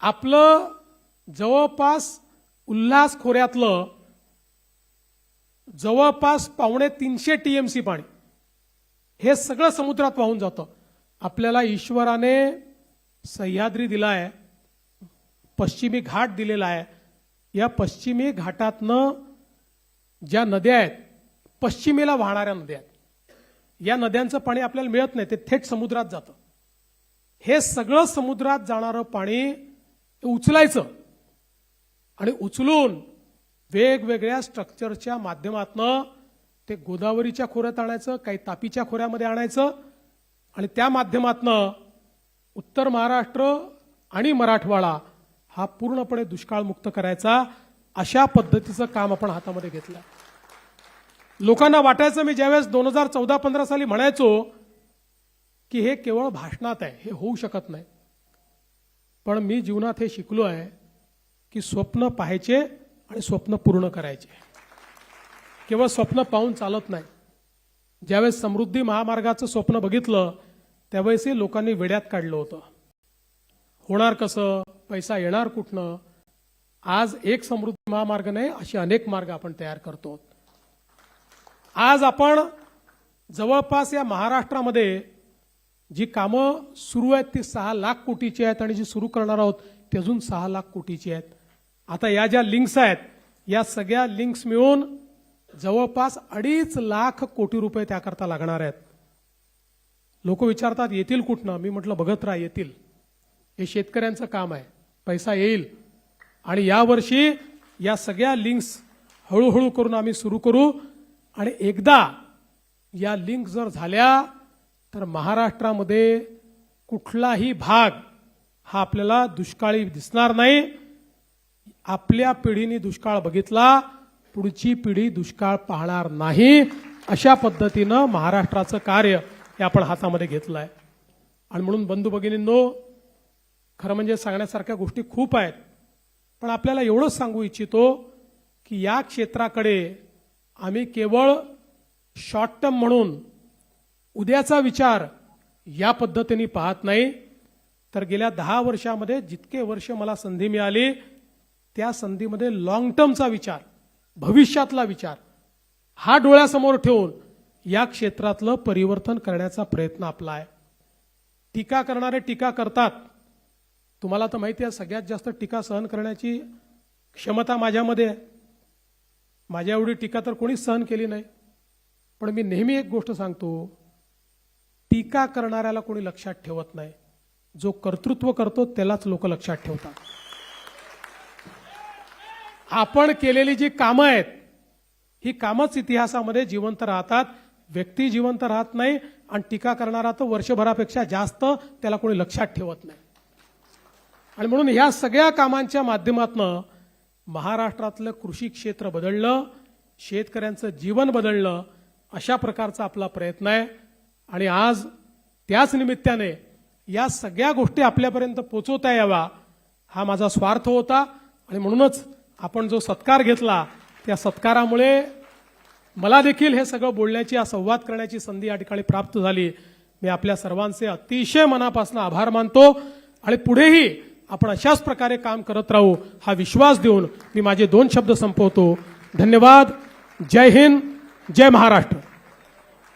आपलं जवळपास उल्हास खोऱ्यातलं जवळपास 250 TMC पाणी हे सगळं समुद्रात वाहून जातं. आपल्याला ईश्वराने सह्याद्री दिलाय, पश्चिमी घाट दिलेला आहे. या पश्चिमी घाटातनं ज्या नद्या आहेत, पश्चिमेला वाहणाऱ्या नद्या आहेत, या नद्यांचं पाणी आपल्याला मिळत नाही, ते थेट समुद्रात जातं. हे सगळं समुद्रात जाणारं पाणी उचलायचं आणि उचलून वेगवेगळ्या स्ट्रक्चरच्या माध्यमातून ते गोदावरीच्या खोऱ्यात आणायचं, काही तापीच्या खोऱ्यामध्ये आणायचं आणि त्या माध्यमातून उत्तर महाराष्ट्र आणि मराठवाडा हा पूर्णपणे दुष्काळमुक्त करायचा. अशा पद्धतीचं काम आपण हातामध्ये घेतलं. लोकांना वाटायचं, मी ज्यावेळेस 2014-15 साली म्हणायचो की हे केवळ भाषणात आहे, हे होऊ शकत नाही, पण मी जीवनात हे शिकलो आहे की स्वप्न पाहायचे आणि स्वप्न पूर्ण करायचे. केवळ स्वप्न पाहून चालत नाही. ज्यावेळेस समृद्धी महामार्गाचं स्वप्न बघितलं त्यावेळेसही लोकांनी वेड्यात काढलं होतं. होणार कसं, पैसा येणार कुठनं. आज एक समृद्धी महामार्ग नाही, असे अनेक मार्ग आपण तयार करतो. आज आपण जवळपास या महाराष्ट्रामध्ये जी कामं सुरू आहेत ती 6 लाख कोटीची आहेत आणि जी सुरू करणार आहोत ती अजून 6 लाख कोटीची आहेत. आता या ज्या लिंक्स आहेत या सगळ्या लिंक्स मिळून जवळपास 2.5 लाख कोटी रुपये त्याकरता लागणार आहेत. लोक विचारतात येतील कुठनं. मी म्हटलं बघत राहा, येतील. हे शेतकऱ्यांचं काम आहे, पैसा येईल. आणि यावर्षी या सगळ्या लिंक्स हळूहळू करून आम्ही सुरू करू आणि एकदा या लिंक जर झाल्या तर महाराष्ट्रामध्ये कुठलाही भाग हा आपल्याला दुष्काळी दिसणार नाही. आपल्या पिढीने दुष्काळ बघितला, पुढची पिढी दुष्काळ पाहणार नाही. अशा पद्धतीनं महाराष्ट्राचं कार्य हे आपण हातामध्ये घेतलं आहे. आणि म्हणून बंधू भगिनींनो, खरं म्हणजे सांगण्यासारख्या गोष्टी खूप आहेत, पण आपल्याला एवढंच सांगू इच्छितो की या क्षेत्राकडे आम्ही केवळ शॉर्ट टर्म म्हणून उद्याचा विचार या पद्धतीने पाहत नाही, तर गेल्या 10 वर्षामध्ये जितके वर्ष मला संधी मिळाली त्या संधीमध्ये लॉंग टर्मचा विचार, भविष्यातला विचार हा डोळ्यासमोर ठेवून या क्षेत्रातलं परिवर्तन करण्याचा प्रयत्न आपला आहे. टीका करणारे टीका करतात. तुम्हाला तर माहिती आहे सगळ्यात जास्त टीका सहन करण्याची क्षमता माझ्यामध्ये आहे. माझ्या एवढी टीका तर कोणीच सहन केली नाही. पण मी नेहमी एक गोष्ट सांगतो, टीका करणाऱ्याला कोणी लक्षात ठेवत नाही, जो कर्तृत्व करतो त्यालाच लोक लक्षात ठेवतात. आपण केलेली जी कामं आहेत ही कामच इतिहासामध्ये जिवंत राहतात. व्यक्ती जिवंत राहत नाही आणि टीका करणारा तर वर्षभरापेक्षा जास्त त्याला कोणी लक्षात ठेवत नाही. आणि म्हणून ह्या सगळ्या कामांच्या माध्यमातून महाराष्ट्रातलं कृषी क्षेत्र बदललं, शेतकऱ्यांचं जीवन बदललं, अशा प्रकारचा आपला प्रयत्न आहे. आणि आज त्याच निमित्ताने या सगळ्या गोष्टी आपल्यापर्यंत पोहोचवता यावा हा माझा स्वार्थ होता. आणि म्हणूनच आपण जो सत्कार घेतला त्या सत्कारामुळे मला देखील हे सगळं बोलण्याची, हा संवाद करण्याची संधी या ठिकाणी प्राप्त झाली. मी आपल्या सर्वांचे अतिशय मनापासून आभार मानतो आणि पुढेही आपण अशाच प्रकारे काम करत राहू हा विश्वास देऊन मी माझे 2 शब्द संपवतो. धन्यवाद. जय हिंद, जय महाराष्ट्र.